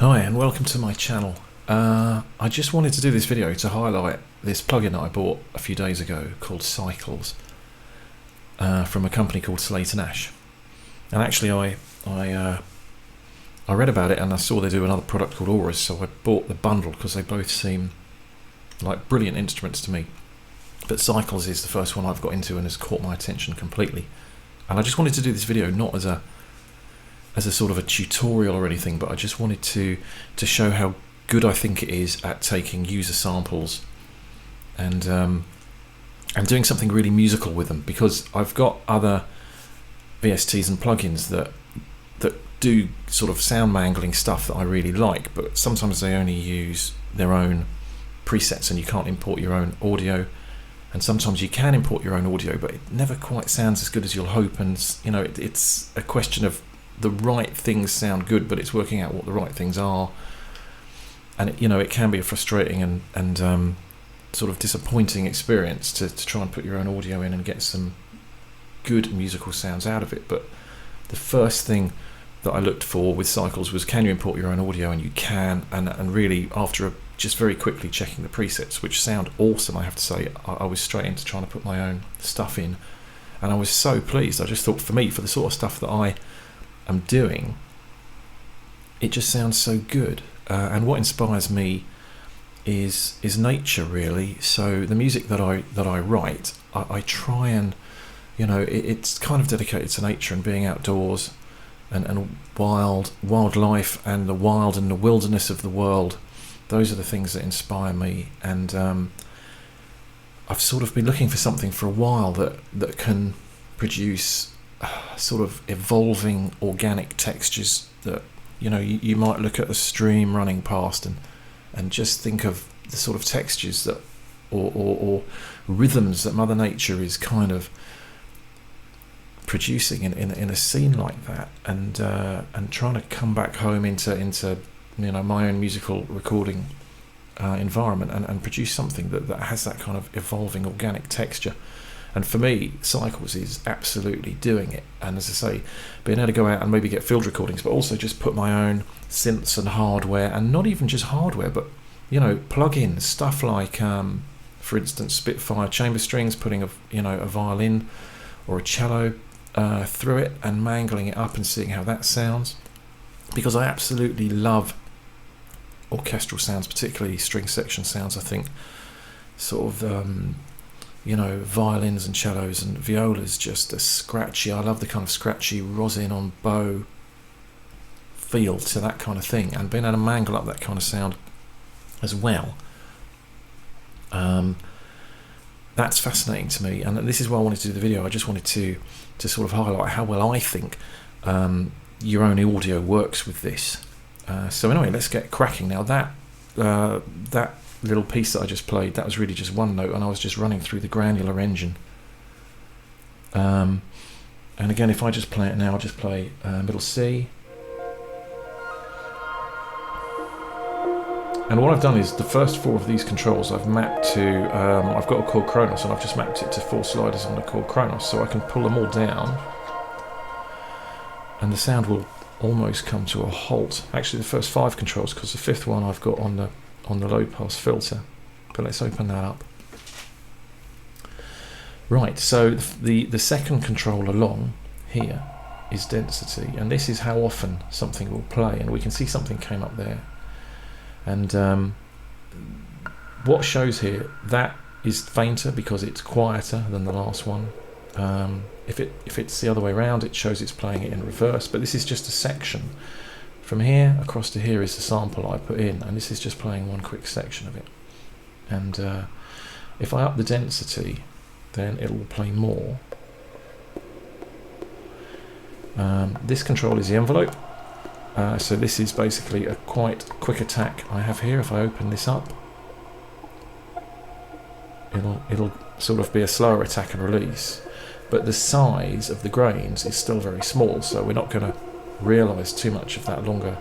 Hi and welcome to my channel. I just wanted to do this video to highlight this plugin that I bought a few days ago called Cycles from a company called Slate and Ash. And actually I read about it and I saw they do another product called Auras, so I bought the bundle because they both seem like brilliant instruments to me. But Cycles is the first one I've got into and has caught my attention completely. And I just wanted to do this video not as a sort of a tutorial or anything, but I just wanted to show how good I think it is at taking user samples and doing something really musical with them, because I've got other VSTs and plugins that do sort of sound mangling stuff that I really like, but sometimes they only use their own presets and you can't import your own audio, and sometimes you can import your own audio but it never quite sounds as good as you'll hope, and you know, it's a question of the right things sound good, but it's working out what the right things are, and it can be a frustrating and sort of disappointing experience to try and put your own audio in and get some good musical sounds out of it. But the first thing that I looked for with Cycles was, can you import your own audio? And you can, and really after just very quickly checking the presets, which sound awesome, I have to say, I was straight into trying to put my own stuff in, and I was so pleased. I just thought, for me, for the sort of stuff that I am doing, it just sounds so good, and what inspires me is nature, really. So the music that I write, I try and, it's kind of dedicated to nature and being outdoors and wildlife and the wild and the wilderness of the world. Those are the things that inspire me, and I've sort of been looking for something for a while that can produce sort of evolving organic textures that you might look at a stream running past and just think of the sort of textures that or rhythms that Mother Nature is kind of producing in a scene like that, and trying to come back home into my own musical recording environment and produce something that has that kind of evolving organic texture. And for me, Cycles is absolutely doing it. And as I say, being able to go out and maybe get field recordings, but also just put my own synths and hardware, and not even just hardware, but plugins, stuff like for instance Spitfire chamber strings, putting a violin or a cello through it and mangling it up and seeing how that sounds, because I absolutely love orchestral sounds, particularly string section sounds. I think sort of violins and cellos and violas, just a scratchy, I love the kind of scratchy rosin on bow feel to that kind of thing, and being able to mangle up that kind of sound as well, that's fascinating to me. And this is why I wanted to do the video. I just wanted to sort of highlight how well I think your own audio works with this. So anyway, let's get cracking now. That little piece that I just played, that was really just one note, and I was just running through the granular engine. And again, if I just play it now, I'll just play middle C. And what I've done is the first four of these controls I've mapped to, I've got a chord Kronos, and I've just mapped it to 4 sliders on a chord Kronos, so I can pull them all down and the sound will almost come to a halt. Actually the first 5 controls, because the 5th one I've got on the low pass filter. But let's open that up. Right, so the second control along here is density, and this is how often something will play, and we can see something came up there. And what shows here, that is fainter because it's quieter than the last one. If it's the other way around, it shows it's playing it in reverse, but this is just a section. From here across to here is the sample I put in, and this is just playing one quick section of it. And if I up the density, then it will play more. This control is the envelope. So this is basically a quite quick attack I have here. If I open this up, it'll sort of be a slower attack and release, but the size of the grains is still very small, so we're not going to realise too much of that longer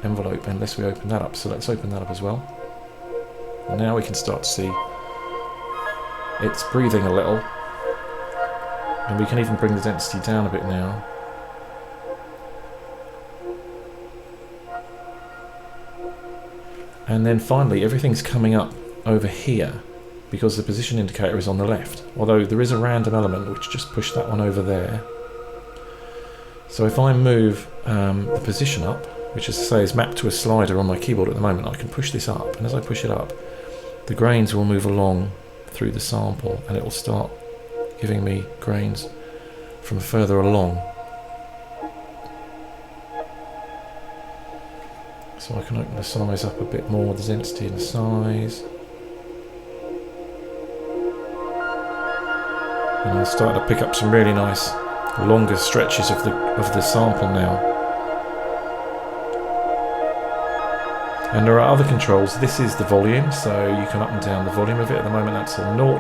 envelope unless we open that up. So let's open that up as well, and now we can start to see it's breathing a little, and we can even bring the density down a bit now. And then finally everything's coming up over here because the position indicator is on the left, although there is a random element which just pushed that one over there. So if I move the position up, which as I say is mapped to a slider on my keyboard at the moment, I can push this up, and as I push it up the grains will move along through the sample and it will start giving me grains from further along. So I can open the size up a bit more, the density and the size. And I'm starting to pick up some really nice longer stretches of the sample now. And there are other controls. This is the volume, so you can up and down the volume of it. At the moment that's on 0.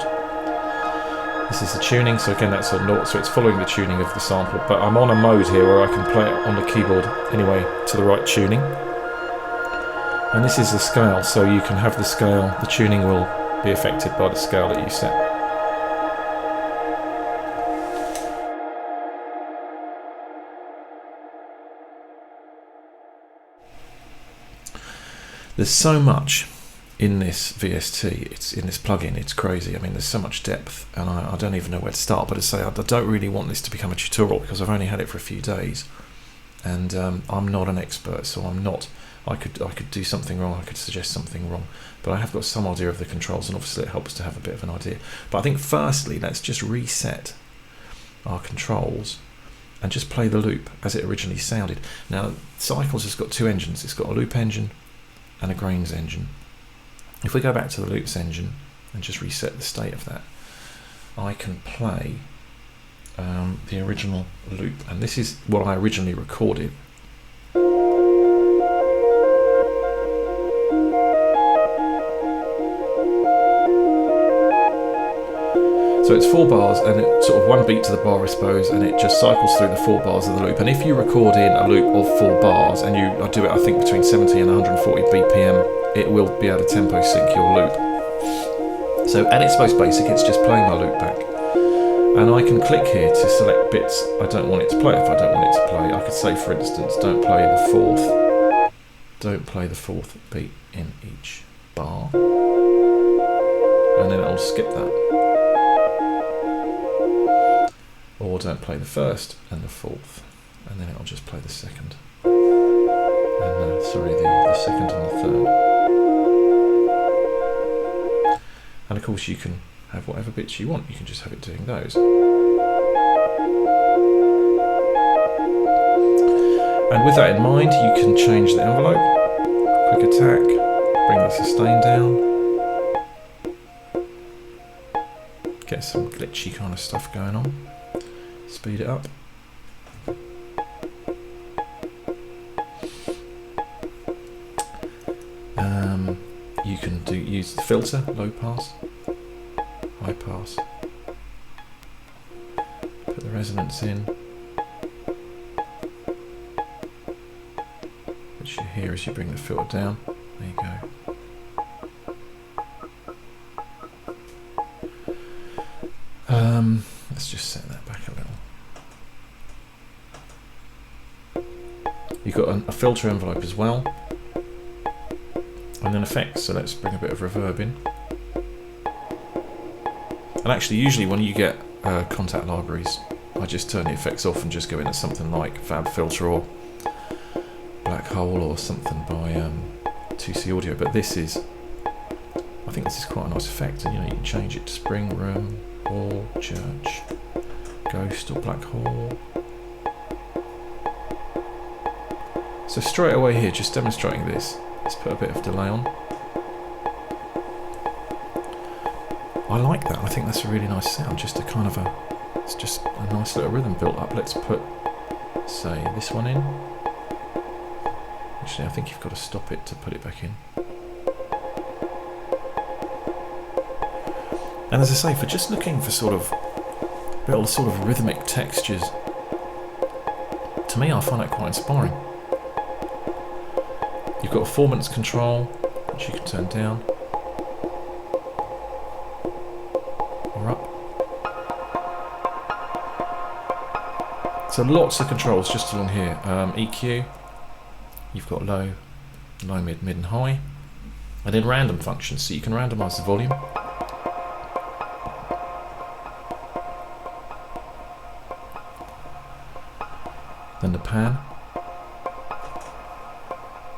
This is the tuning, so again that's on 0, so it's following the tuning of the sample. But I'm on a mode here where I can play it on the keyboard anyway to the right tuning. And this is the scale, so you can have the scale, the tuning will be affected by the scale that you set. There's so much in this VST, it's in this plugin, it's crazy. I mean, there's so much depth, and I don't even know where to start. But to say, I don't really want this to become a tutorial because I've only had it for a few days, and I'm not an expert, so I'm not. I could do something wrong, I could suggest something wrong, but I have got some idea of the controls, and obviously it helps to have a bit of an idea. But I think firstly, let's just reset our controls and just play the loop as it originally sounded. Now, Cycles has got two engines. It's got a loop engine and a grains engine. If we go back to the loops engine and just reset the state of that, I can play the original loop, and this is what I originally recorded. So it's 4 bars, and it's sort of one beat to the bar, I suppose, and it just cycles through the 4 bars of the loop. And if you record in a loop of 4 bars, and I do it, I think, between 70 and 140 BPM, it will be able to tempo sync your loop. So at its most basic, it's just playing my loop back. And I can click here to select bits I don't want it to play. If I don't want it to play, I could say, for instance, don't play the fourth beat in each bar, and then it'll skip that. Or don't play the first and the fourth, and then it'll just play the second. And sorry, the second and the third. And of course you can have whatever bits you want, you can just have it doing those. And with that in mind, you can change the envelope, quick attack, bring the sustain down, get some glitchy kind of stuff going on. Speed it up. You can use the filter, low pass, high pass. Put the resonance in, which you hear as you bring the filter down. There you go. Let's just set that back a little. You've got a filter envelope as well, and then effects, so let's bring a bit of reverb in. And actually, usually when you get contact libraries, I just turn the effects off and just go into something like Fab Filter or Black Hole or something by 2C Audio. But this is, I think this is quite a nice effect, and you can change it to Spring, Room, Wall, Church, Ghost or Black Hole. So straight away here, just demonstrating this, let's put a bit of delay on. I like that, I think that's a really nice sound, just a kind of it's just a nice little rhythm built up. Let's put, say, this one in. Actually, I think you've got to stop it to put it back in. And as I say, for just looking for sort of little sort of rhythmic textures, to me I find that quite inspiring. You've got performance control, which you can turn down or up. So lots of controls just along here. EQ, you've got low, mid, and high. And then random functions, so you can randomize the volume. Then the pan,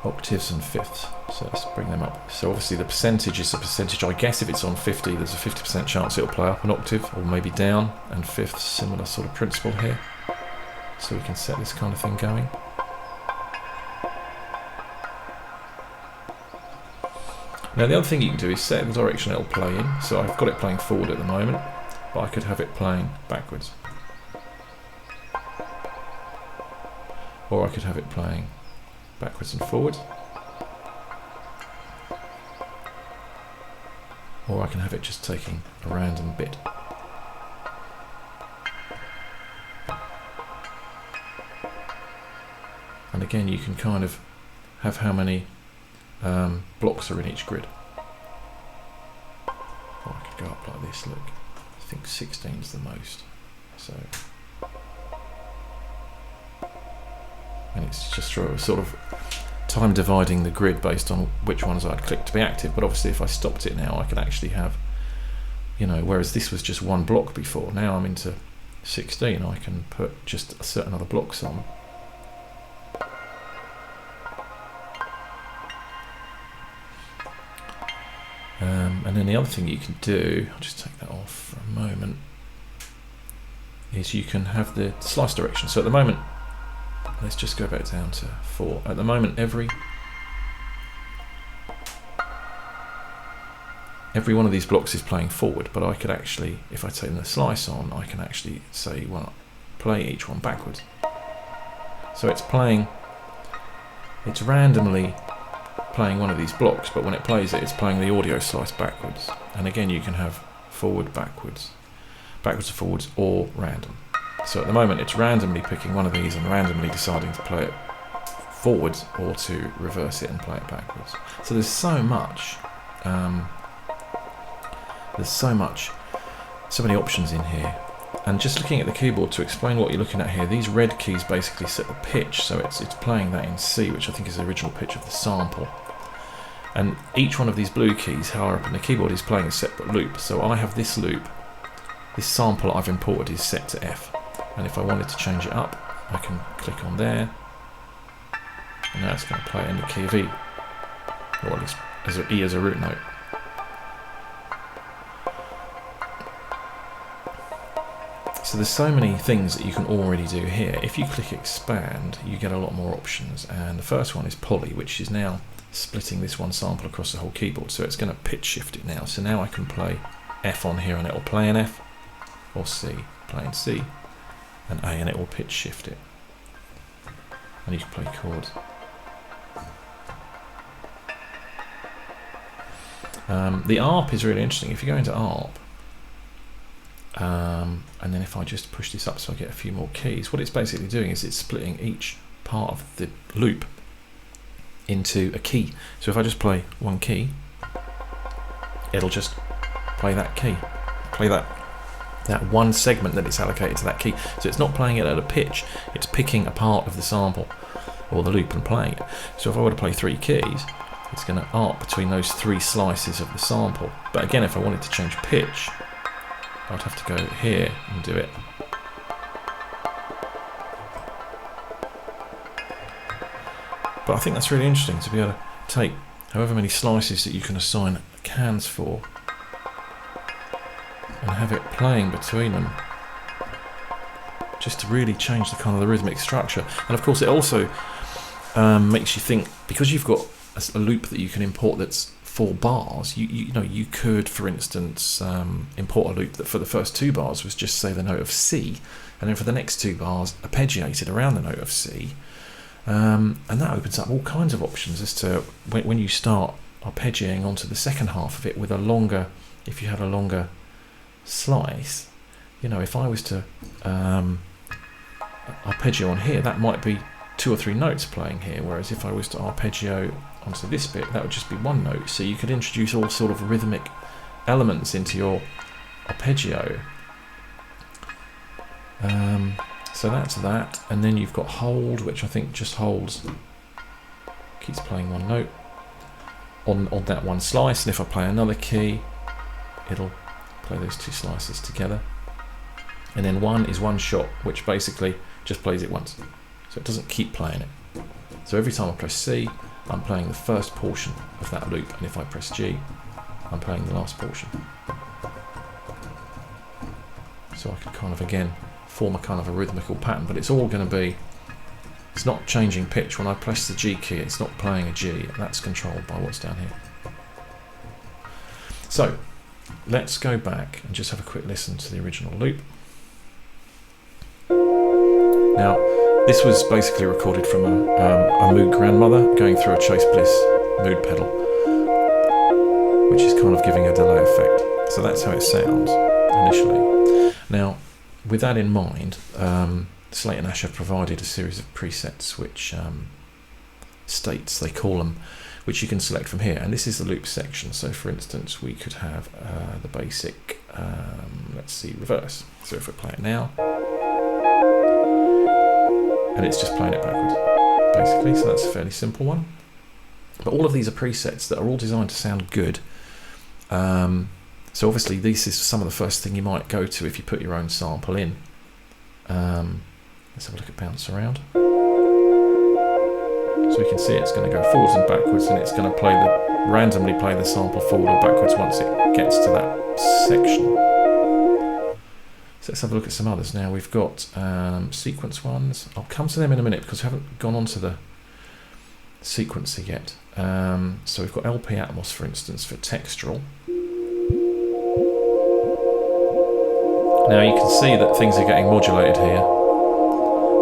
octaves and fifths. So let's bring them up. So obviously the percentage is the percentage. I guess if it's on 50, there's a 50% chance it'll play up an octave or maybe down, and fifths, similar sort of principle here. So we can set this kind of thing going. Now the other thing you can do is set the direction it'll play in. So I've got it playing forward at the moment, but I could have it playing backwards. Or I could have it playing backwards and forwards. Or I can have it just taking a random bit. And again, you can kind of have how many blocks are in each grid. Or I could go up like this, look. I think 16 is the most. So, and it's just sort of time dividing the grid based on which ones I'd click to be active. But obviously if I stopped it now, I could actually have, you know, whereas this was just one block before, now I'm into 16, I can put just a certain other blocks on. And then the other thing you can do, I'll just take that off for a moment, is you can have the slice direction. So at the moment, let's just go back down to 4. At the moment, every one of these blocks is playing forward, but I could actually, if I take the slice on, I can actually say, well, play each one backwards. So it's randomly playing one of these blocks, but when it plays it, it's playing the audio slice backwards. And again, you can have forward, backwards, backwards to forwards, or random. So at the moment it's randomly picking one of these and randomly deciding to play it forwards or to reverse it and play it backwards. So there's so many options in here. And just looking at the keyboard to explain what you're looking at here, these red keys basically set the pitch, so it's playing that in C, which I think is the original pitch of the sample. And each one of these blue keys higher up in the keyboard is playing a separate loop. So I have this loop, this sample I've imported is set to F. And if I wanted to change it up, I can click on there, and now it's going to play in the key of E, or at least as E as a root note. So there's so many things that you can already do here. If you click expand, you get a lot more options, and the first one is poly, which is now splitting this one sample across the whole keyboard, so it's going to pitch shift it now. So now I can play F on here and it will play in F, or C, play in C, and A, and it will pitch shift it. And you can play chords. The ARP is really interesting. If you go into ARP, and then if I just push this up so I get a few more keys, what it's basically doing is it's splitting each part of the loop into a key. So if I just play one key, it'll just play that key, play that one segment that it's allocated to that key. So it's not playing it at a pitch, it's picking a part of the sample or the loop and playing it. So if I were to play 3 keys, it's going to ARP between those 3 slices of the sample. But again, if I wanted to change pitch, I'd have to go here and do it. But I think that's really interesting to be able to take however many slices that you can assign cans for and have it playing between them, just to really change the kind of the rhythmic structure. And of course it also makes you think, because you've got a loop that you can import that's 4 bars, you know, you could, for instance, import a loop that for the first 2 bars was just, say, the note of C, and then for the next 2 bars arpeggiated around the note of C, and that opens up all kinds of options as to when you start arpeggiating onto the second half of it with a longer, if you had a longer slice, you know, if I was to arpeggio on here, that might be 2 or 3 notes playing here, whereas if I was to arpeggio onto this bit, that would just be 1 note. So you could introduce all sort of rhythmic elements into your arpeggio. So that's that, and then you've got hold, which I think just holds, keeps playing 1 note. on that one slice, and if I play another key, it'll play those two slices together. And then 1 is one shot, which basically just plays it once, so it doesn't keep playing it. So every time I press C, I'm playing the first portion of that loop, and if I press G, I'm playing the last portion. So I could kind of again form a kind of a rhythmical pattern, but it's all going to be, it's not changing pitch. When I press the G key, it's not playing a G, and that's controlled by what's down here. So let's go back and just have a quick listen to the original loop. Now, this was basically recorded from a Moog grandmother going through a Chase Bliss mood pedal, which is kind of giving a delay effect. So that's how it sounds initially. Now, with that in mind, Slate and Ash have provided a series of presets, which states, they call them, which you can select from here. And this is the loop section. So for instance, we could have the basic, let's see, reverse. So if we play it now, and it's just playing it backwards, basically. So that's a fairly simple one. But all of these are presets that are all designed to sound good. So obviously this is some of the first thing you might go to if you put your own sample in. Let's have a look at bounce around. So we can see it's going to go forwards and backwards, and it's going to randomly play the sample forward or backwards once it gets to that section. So let's have a look at some others now. We've got sequence ones. I'll come to them in a minute because we haven't gone on to the sequencer yet. So we've got LP Atmos, for instance, for textural. Now you can see that things are getting modulated here.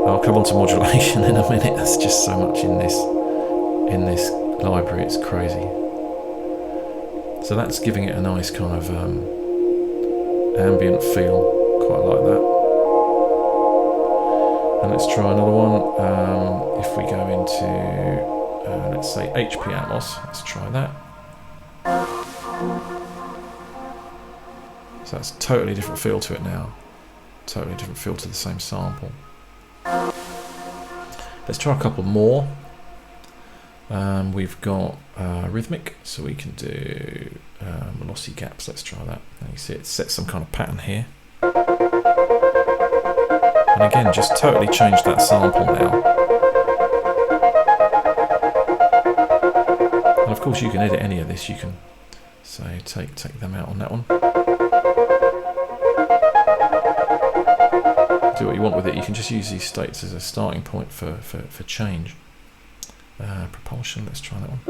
I'll come on to modulation in a minute. There's just so much in this library, it's crazy. So that's giving it a nice kind of ambient feel. Quite like that. And let's try another one. If we go into, let's say HP Atmos, let's try that. So that's a totally different feel to it now. Totally different feel to the same sample. Let's try a couple more. We've got rhythmic, so we can do lossy gaps. Let's try that. And you see it sets some kind of pattern here. And again, just totally change that sample now. And of course you can edit any of this. You can say take them out on that one. Do what you want with it. You can just use these states as a starting point for change. Propulsion, let's try that one.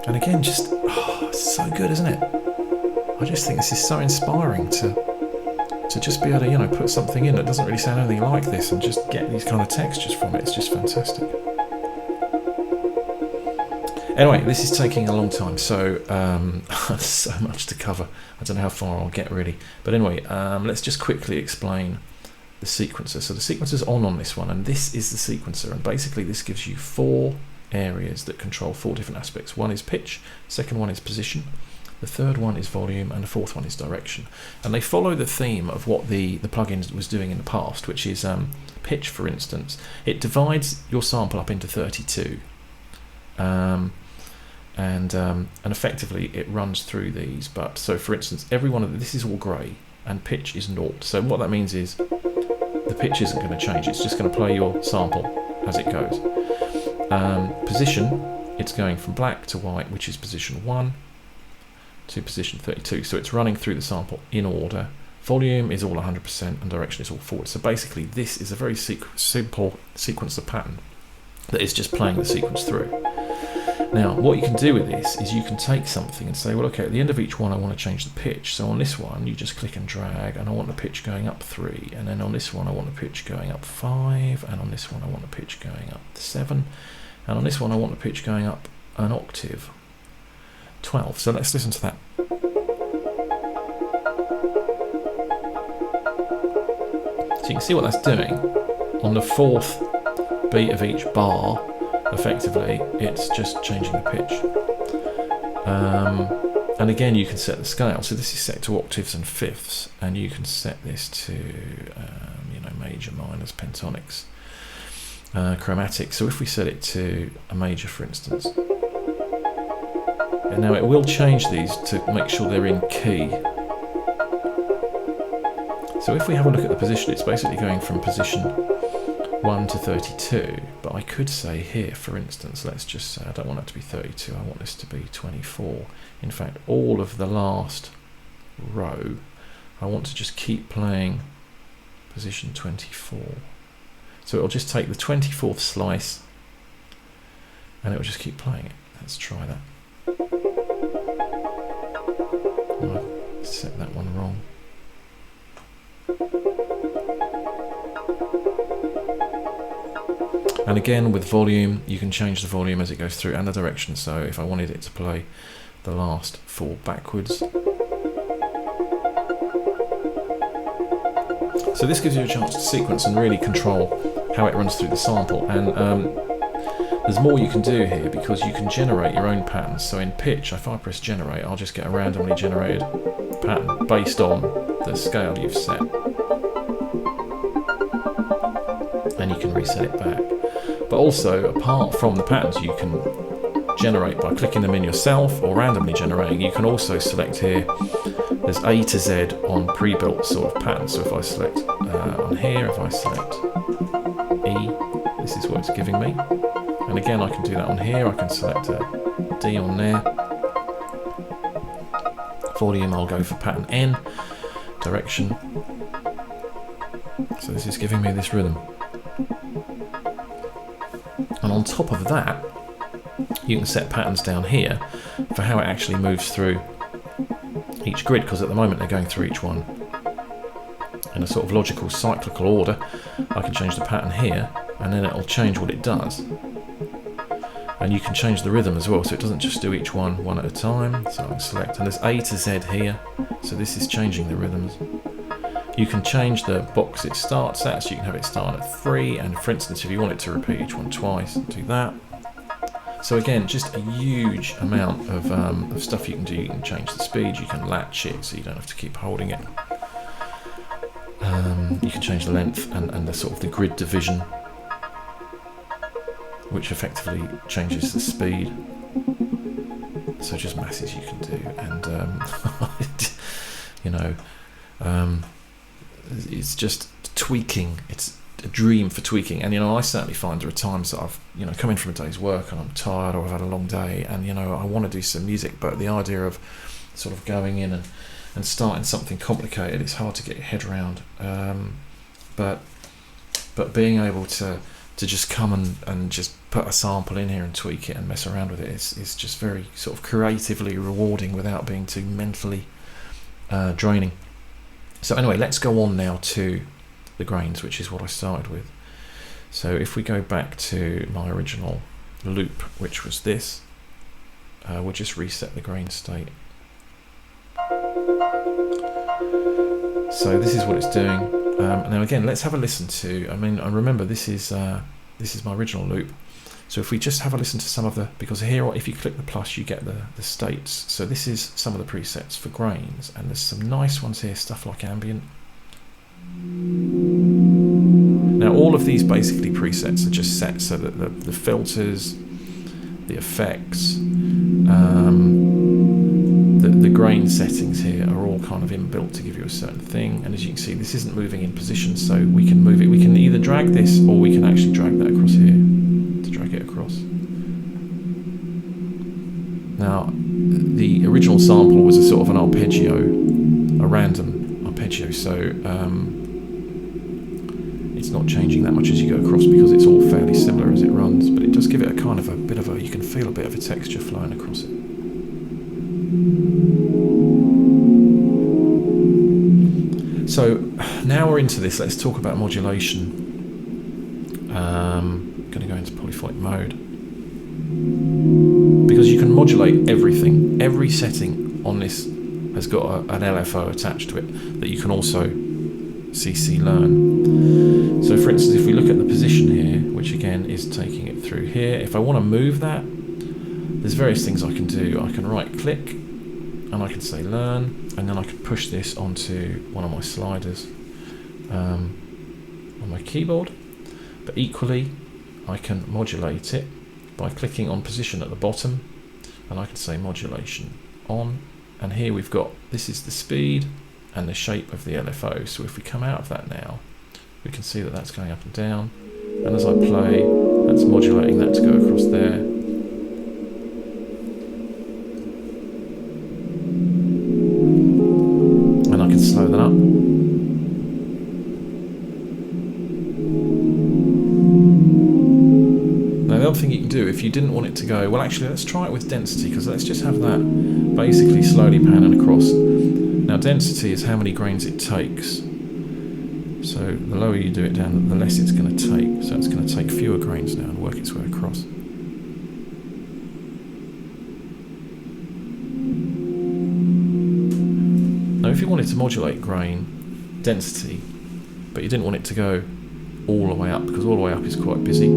And again, just it's so good, isn't it? I just think this is so inspiring to just be able to, put something in that doesn't really sound anything like this and just get these kind of textures from it. It's just fantastic. Anyway, this is taking a long time, so there's so much to cover. I don't know how far I'll get really. But anyway, let's just quickly explain the sequencer. So the sequencer's on this one, and this is the sequencer. And basically this gives you 4 areas that control 4 different aspects. One is pitch, second one is position, the third one is volume, and the fourth one is direction. And they follow the theme of what the plugin was doing in the past, which is pitch, for instance. It divides your sample up into 32. And effectively it runs through these. But so for instance, every one of this is all grey, and pitch is 0. So what that means is the pitch isn't going to change. It's just going to play your sample as it goes. Position, it's going from black to white, which is position 1, to position 32. So it's running through the sample in order. Volume is all 100%, and direction is all forward. So basically this is a very simple sequencer pattern that is just playing the sequence through. Now what you can do with this is you can take something and say, well, okay, at the end of each one I want to change the pitch. So on this one you just click and drag, and I want the pitch going up 3, and then on this one I want the pitch going up 5, and on this one I want the pitch going up 7, and on this one I want the pitch going up an octave, 12. So let's listen to that. So you can see what that's doing. On the 4th beat of each bar, effectively it's just changing the pitch. And again you can set the scale. So this is set to octaves and fifths, and you can set this to major, minors, pentatonics. chromatic. So if we set it to a major, for instance, and now it will change these to make sure they're in key. So if we have a look at the position, it's basically going from position 1 to 32, but I could say here, for instance, let's just say I don't want it to be 32, I want this to be 24. In fact, all of the last row, I want to just keep playing position 24. So it'll just take the 24th slice and it'll just keep playing it. Let's try that. I set that one wrong. And again, with volume, you can change the volume as it goes through and the direction. So if I wanted it to play the last 4 backwards. So this gives you a chance to sequence and really control how it runs through the sample. And there's more you can do here because you can generate your own patterns. So in pitch, if I press generate, I'll just get a randomly generated pattern based on the scale you've set. And you can reset it back. But also, apart from the patterns you can generate by clicking them in yourself or randomly generating, you can also select here, there's A to Z on pre-built sort of patterns. So if I select on here, if I select E, this is what it's giving me. And again, I can do that on here. I can select a D on there. Volume, I'll go for pattern N. Direction. So this is giving me this rhythm. And on top of that, you can set patterns down here for how it actually moves through each grid, because at the moment they're going through each one in a sort of logical cyclical order. I can change the pattern here and then it'll change what it does. And you can change the rhythm as well, so it doesn't just do each one at a time. So I can select, and there's A to Z here, so this is changing the rhythms. You can change the box it starts at, so you can have it start at 3, and for instance, if you want it to repeat each one twice, do that. So again, just a huge amount of stuff you can do. You can change the speed, you can latch it, so you don't have to keep holding it. You can change the length and the sort of the grid division, which effectively changes the speed. So just masses you can do, and you know, it's just tweaking. It's a dream for tweaking. And you know, I certainly find there are times that I've come in from a day's work and I'm tired, or I've had a long day, and I want to do some music, but the idea of sort of going in and starting something complicated, it's hard to get your head around. But being able to just come and just put a sample in here and tweak it and mess around with it is just very sort of creatively rewarding without being too mentally draining. So anyway, let's go on now to the grains, which is what I started with. So if we go back to my original loop, which was this, we'll just reset the grain state. So this is what it's doing. Now again, let's have a listen to, I remember this is my original loop. So if we just have a listen to some of because here, if you click the plus, you get the states. So this is some of the presets for grains, and there's some nice ones here, stuff like ambient. Now all of these basically presets are just set so that the filters, the effects, the grain settings here are all kind of inbuilt to give you a certain thing. And as you can see, this isn't moving in position, so we can move it. We can either drag this, or we can actually drag that across here to drag it across. Now, the original sample was a sort of an arpeggio, a random arpeggio, so it's not changing that much as you go across because it's all fairly similar as it runs, but it does give it a kind of a bit of a, you can feel a bit of a texture flowing across it. So now we're into this, let's talk about modulation. I'm going to go into polyphonic mode, because you can modulate everything. Every setting on this has got an LFO attached to it that you can also CC learn. So for instance, if we look at the position here, which again is taking it through here, if I want to move that, there's various things I can do. I can right click and I can say learn, and then I can push this onto one of my sliders on my keyboard. But equally, I can modulate it by clicking on position at the bottom, and I can say modulation on, and here we've got, this is the speed and the shape of the LFO. So if we come out of that now, we can see that that's going up and down, and as I play, that's modulating that to go across there. And I can slow that up. Now the other thing you can do, if you didn't want it to go, well actually let's try it with density, because let's just have that basically slowly panning across. Now density is how many grains it takes. So the lower you do it down, the less it's going to take. So it's going to take fewer grains now and work its way across. Now if you wanted to modulate grain density, but you didn't want it to go all the way up, because all the way up is quite busy.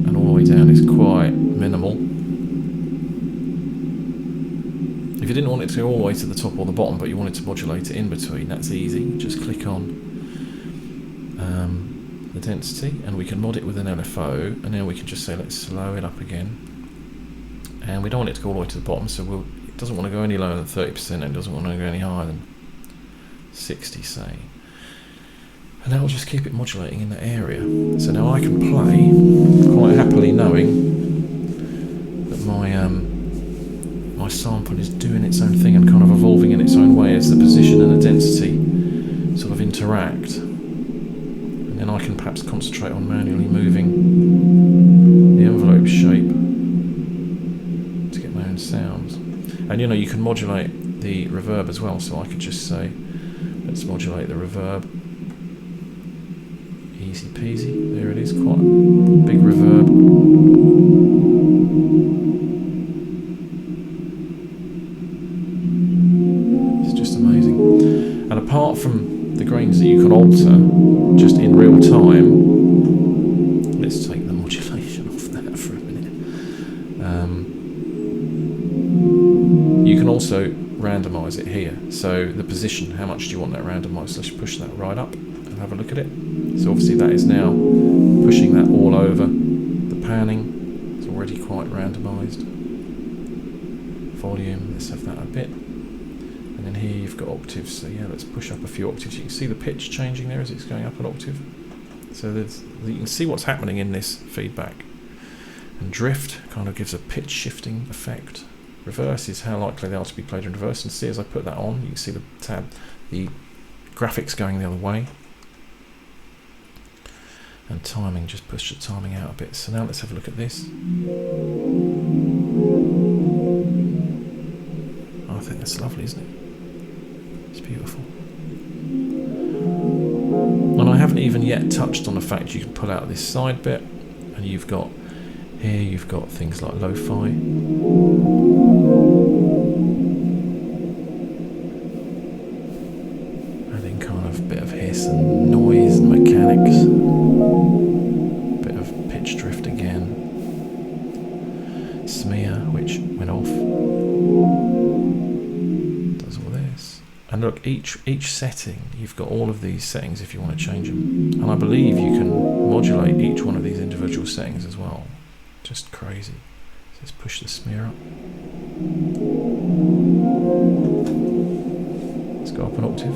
And all the way down is quite minimal. If you didn't want it to go all the way to the top or the bottom, but you wanted to modulate it in between, that's easy. Just click on the density, and we can mod it with an LFO, and then we can just say let's slow it up again. And we don't want it to go all the way to the bottom, so it doesn't want to go any lower than 30%, and it doesn't want to go any higher than 60, say. And that will just keep it modulating in that area. So now I can play quite happily, knowing that my sample is doing its own thing and kind of evolving in its own way as the position and the density sort of interact. And then I can perhaps concentrate on manually moving the envelope shape to get my own sounds. And you can modulate the reverb as well, so I could just say let's modulate the reverb. Easy peasy, there it is, quite a big reverb. And apart from the grains that you can alter just in real time, let's take the modulation off that for a minute. You can also randomise it here. So the position, how much do you want that randomised? Let's push that right up and have a look at it. So obviously that is now pushing that all over. The panning is already quite randomised. Volume, let's have that a bit. And then here you've got octaves, so yeah, let's push up a few octaves. You can see the pitch changing there as it's going up an octave. So you can see what's happening in this feedback. And drift kind of gives a pitch shifting effect. Reverse is how likely they are to be played in reverse. And see, as I put that on, you can see the graphics going the other way. And timing, just push the timing out a bit. So now let's have a look at this. I think that's lovely, isn't it? It's beautiful. And I haven't even yet touched on the fact you can pull out this side bit, and you've got things like lo-fi. Adding kind of a bit of hiss and noise and mechanics. Bit of pitch drift again. Smear, which went off. And look, each setting, you've got all of these settings if you want to change them. And I believe you can modulate each one of these individual settings as well. Just crazy. So let's push the smear up. Let's go up an octave.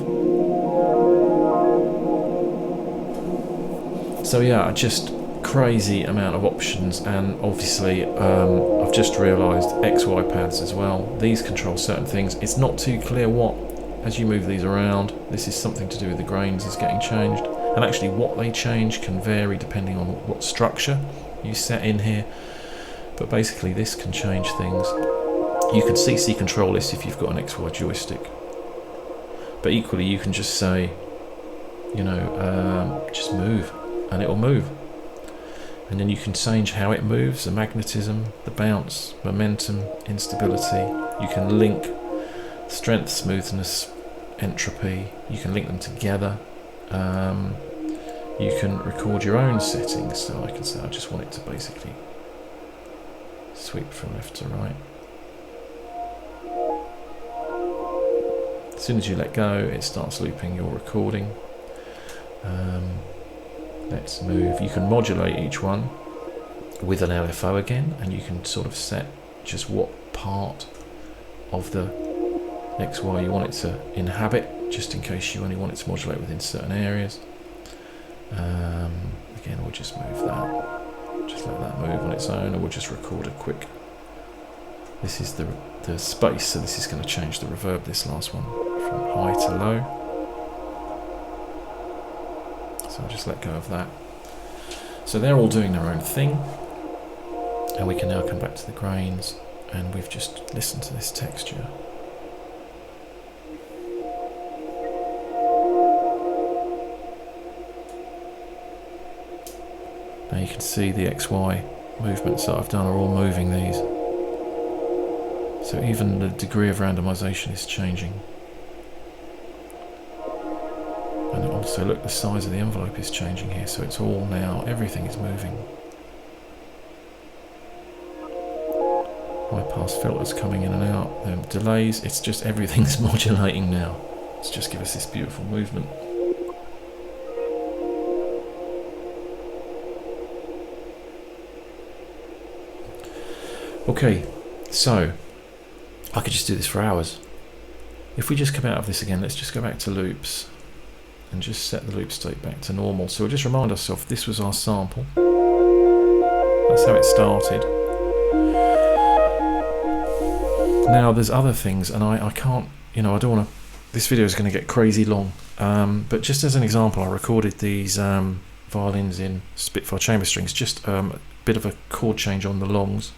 So yeah, just crazy amount of options, and obviously I've just realised XY pads as well. These control certain things. It's not too clear what. As you move these around, this is something to do with the grains is getting changed, and actually what they change can vary depending on what structure you set in here, but basically this can change things. You can CC control this if you've got an XY joystick, but equally you can just say, just move, and it will move. And then you can change how it moves, the magnetism, the bounce, momentum, instability. You can link strength, smoothness, entropy. You can link them together. You can record your own settings. So I can say I just want it to basically sweep from left to right. As soon as you let go, it starts looping your recording. Let's move. You can modulate each one with an LFO again, and you can sort of set just what part of the XY you want it to inhabit, just in case you only want it to modulate within certain areas. Again, we'll just move that, just let that move on its own, and we'll just record a quick. This is the space, so this is going to change the reverb, this last one, from high to low. So I'll just let go of that. So they're all doing their own thing, and we can now come back to the grains, and we've just listened to this texture. Now you can see the XY movements that I've done are all moving these. So even the degree of randomisation is changing. And also look, the size of the envelope is changing here, so it's all now, everything is moving. High pass filters coming in and out, the delays, it's just everything's modulating now. Let's just give us this beautiful movement. Okay, so I could just do this for hours. If we just come out of this again, let's just go back to loops and just set the loop state back to normal. So we'll just remind ourselves this was our sample. That's how it started. Now there's other things, and I can't, I don't want to, this video is going to get crazy long, but just as an example, I recorded these violins in Spitfire chamber strings, just a bit of a chord change on the longs.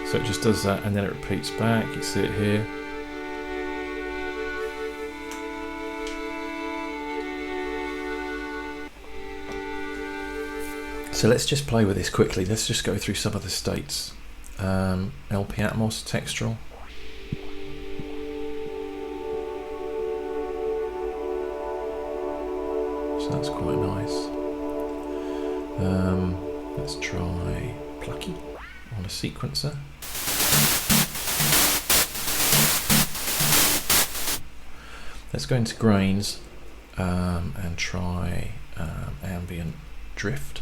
So it just does that, and then it repeats back. You see it here. So let's just play with this quickly. Let's just go through some of the states. LP Atmos, textural. So that's quite nice. Let's try plucky on a sequencer. Let's go into grains and try ambient drift.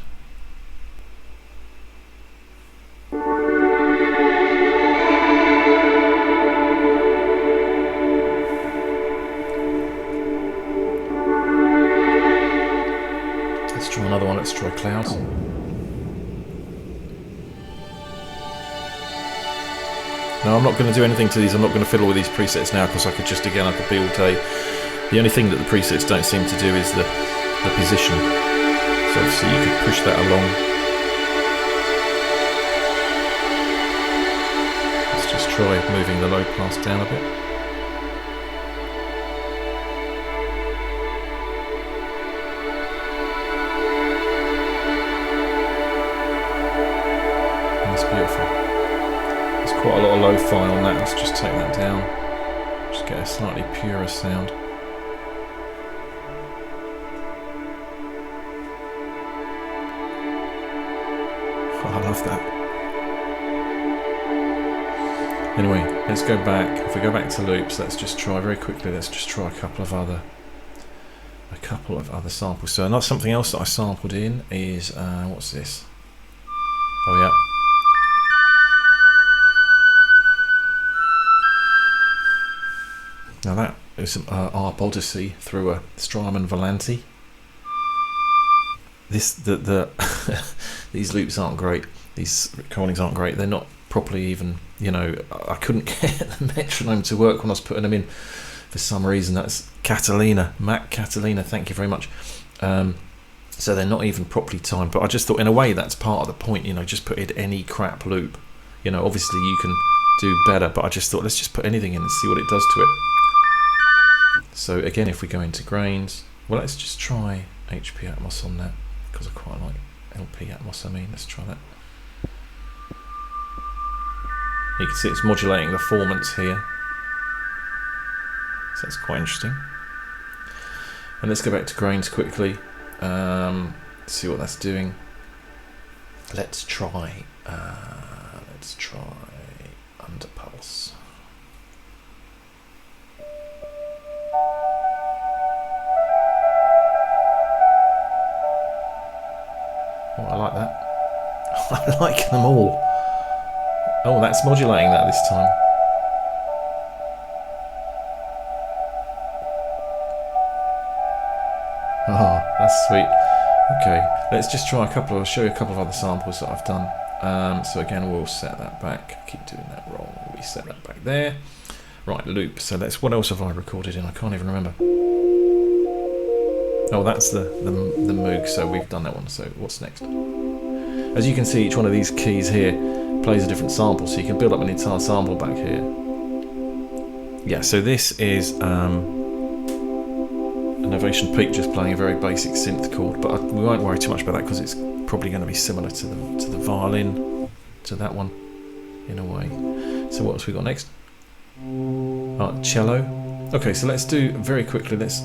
Let's try another one, let's try clouds. Now I'm not going to do anything to these, I'm not going to fiddle with these presets now, because I could just, again, I could be all day. The only thing that the presets don't seem to do is the position. So obviously you could push that along. Let's just try moving the low pass down a bit. And it's beautiful. Quite a lot of lo-fi on that. Let's just take that down. Just get a slightly purer sound. Oh, I love that. Anyway, let's go back. If we go back to loops, let's just try very quickly. Let's just try a couple of other samples. So not something else that I sampled in is what's this? Oh yeah. Now that is Arp Odyssey through a Strymon Volanti. These loops aren't great. These recordings aren't great. They're not properly even. I couldn't get the metronome to work when I was putting them in. For some reason, that's Catalina, Mac Catalina. Thank you very much. So they're not even properly timed. But I just thought, in a way, that's part of the point. Just put in any crap loop. Obviously you can do better, but I just thought let's just put anything in and see what it does to it. So again, if we go into grains, well, let's just try HP Atmos on that, because I quite like LP Atmos. Let's try that. You can see it's modulating the formants here, so that's quite interesting. And let's go back to grains quickly, see what that's doing. let's try underpulse. Oh, I like that. I like them all. Oh, that's modulating that this time. Oh, that's sweet. Okay, let's just try I'll show you a couple of other samples that I've done. So again, we'll set that back. Keep doing that wrong. We set that back there. Right, loop. So what else have I recorded in? I can't even remember. Oh, that's the Moog. So we've done that one. So what's next? As you can see, each one of these keys here plays a different sample, so you can build up an entire sample back here. Yeah. So this is Innovation Peak, just playing a very basic synth chord, but we won't worry too much about that because it's probably going to be similar to the violin, to that one in a way. So what else we got next? Cello. Okay, so let's do very quickly. This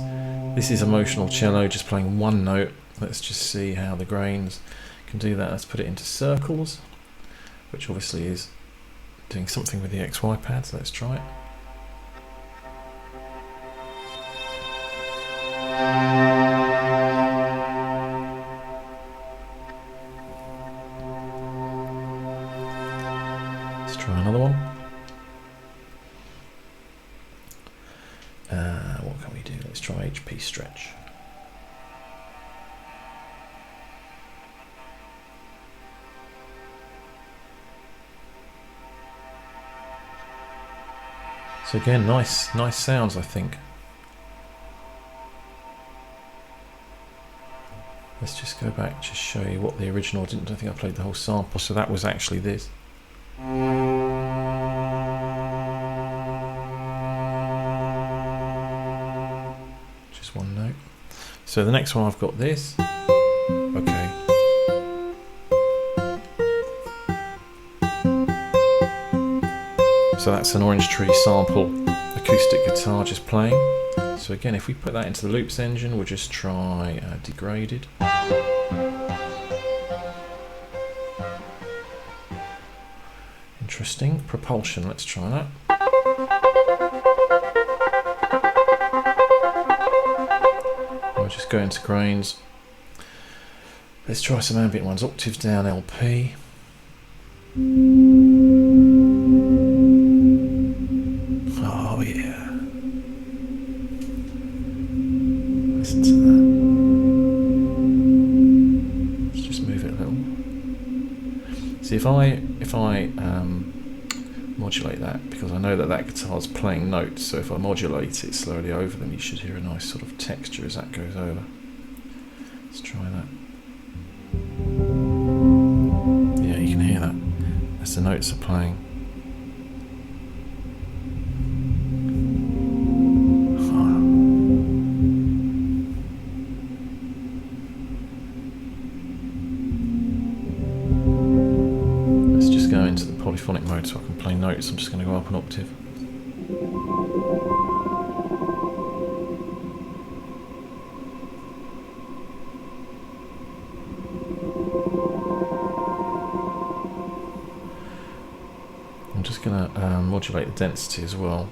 is emotional cello, just playing one note. Let's just see how the grains can do that. Let's put it into circles, which obviously is doing something with the XY pad. So let's try it. Let's try another one. What can we do? Let's try HP stretch. So again, nice sounds, I think. Let's just go back to show you what the original. I don't think I played the whole sample, so that was actually this. Just one note. So the next one I've got this. Okay. So that's an Orange Tree sample, acoustic guitar just playing. So again, if we put that into the loops engine, we'll just try degraded. Interesting. Propulsion, let's try that. We'll just go into grains. Let's try some ambient ones. Octave down LP. Oh yeah. Listen to that. Let's just move it a little. See, if I modulate that, because I know that guitar's playing notes, so if I modulate it slowly over them, you should hear a nice sort of texture as that goes over. Let's try that. Yeah, you can hear that as the notes are playing. Into the polyphonic mode so I can play notes. I'm just going to go up an octave. I'm just going to modulate the density as well.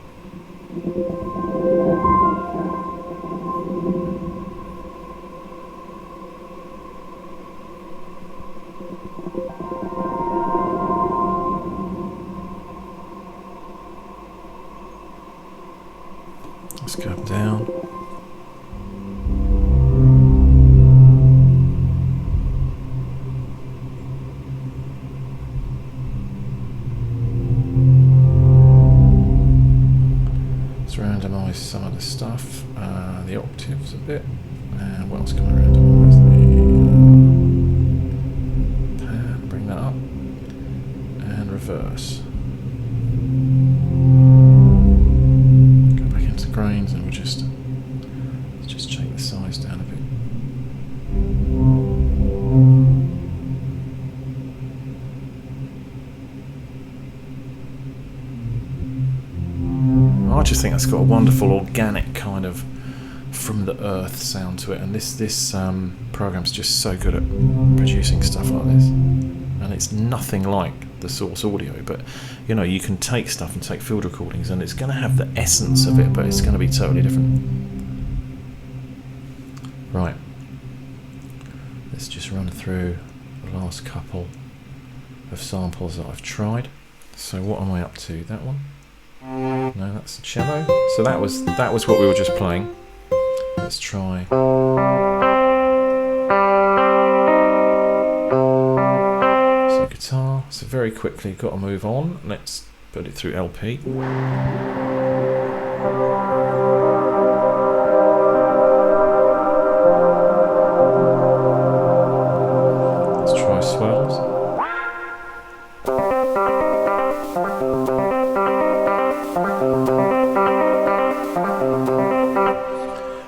Let's go down. Let's randomise some of the stuff, the octaves a bit. And what else can I randomise? The pan, bring that up, and reverse. Grains, and we'll just check the size down a bit. I just think that's got a wonderful organic kind of from the earth sound to it, and this program's just so good at producing stuff like this. and it's nothing like the source audio, but you know, you can take stuff and take field recordings and it's going to have the essence of it, but it's going to be totally different. Right, let's just run through the last couple of samples that I've tried. So what am I up to? That one? No, that's the cello. So that was what we were just playing. Let's try. So guitar. So very quickly, got to move on. Let's put it through LP. Let's try swells.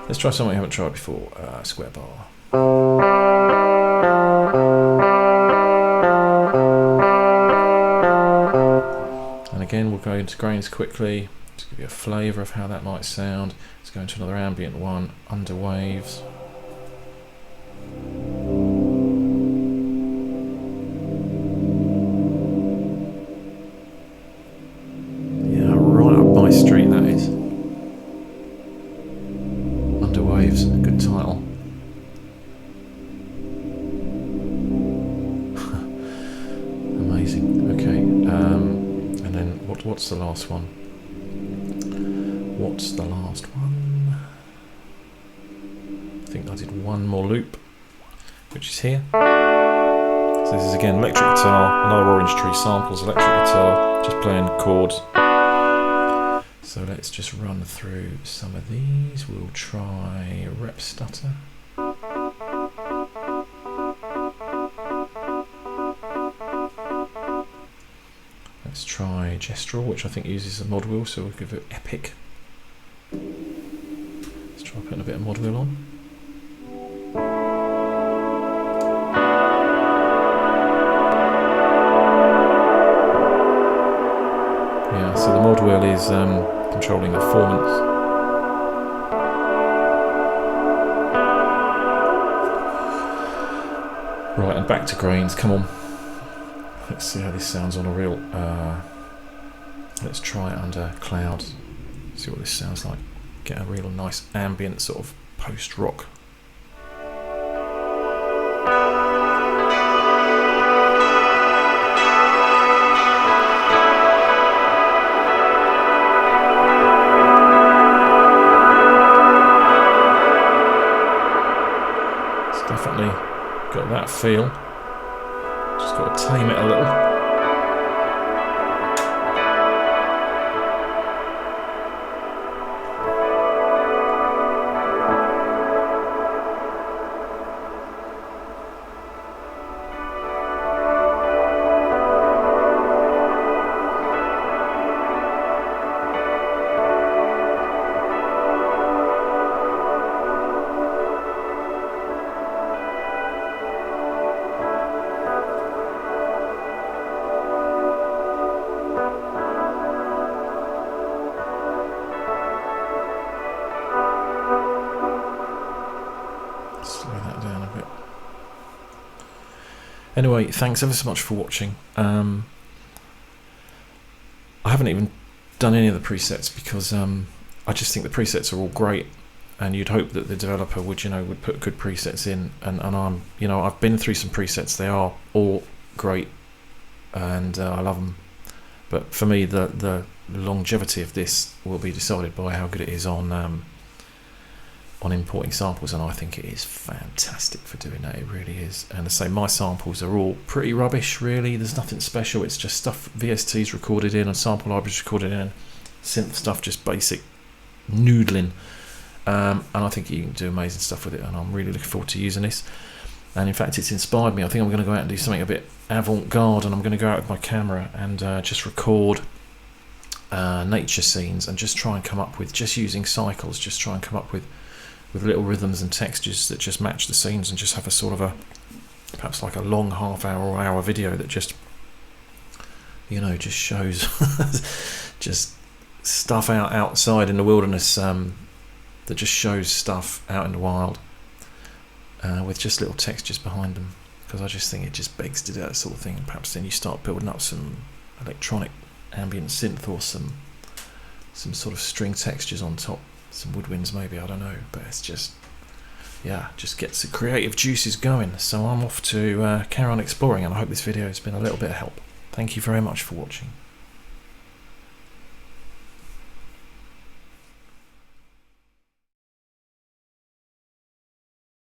Let's try something we haven't tried before, square bar. And again, we'll go into grains quickly to give you a flavour of how that might sound. Let's go into another ambient one, under waves. Yeah, right up my street that is. Waves, a good title. Amazing. Okay, and then what's the last one? What's the last one? I think I did one more loop, which is here. So this is again electric guitar, another Orange Tree Samples electric guitar, just playing chords. So let's just run through some of these. We'll try Rep Stutter. Let's try Gestural, which I think uses a mod wheel, so we'll give it Epic. Let's try putting a bit of mod wheel on. Yeah, so the mod wheel is controlling the performance. Right, and back to grains, come on. Let's see how this sounds on a real, let's try it under clouds, see what this sounds like. Get a real nice ambient sort of post-rock. Definitely got that feel. Just got to tame it a little. Anyway, thanks ever so much for watching. I haven't even done any of the presets because I just think the presets are all great, and you'd hope that the developer would, would put good presets in. And I'm, I've been through some presets; they are all great, and I love them. But for me, the longevity of this will be decided by how good it is on importing samples, and I think it is fantastic for doing that. It really is. And I say my samples are all pretty rubbish, really. There's nothing special. It's just stuff VST's recorded in and sample libraries recorded in, synth stuff, just basic noodling. And I think you can do amazing stuff with it, and I'm really looking forward to using this. And in fact, it's inspired me. I think I'm going to go out and do something a bit avant-garde, and I'm going to go out with my camera and just record nature scenes and just try and come up with, just using cycles, just try and come up with little rhythms and textures that just match the scenes, and just have a sort of perhaps like a long half-hour or hour video that just, just shows just stuff outside in the wilderness, that just shows stuff out in the wild, with just little textures behind them. because I just think it just begs to do that sort of thing. And perhaps then you start building up some electronic ambient synth or some sort of string textures on top, some woodwinds maybe, I don't know, but it's just, yeah, just gets the creative juices going. So I'm off to carry on exploring, and I hope this video has been a little bit of help. Thank you very much for watching.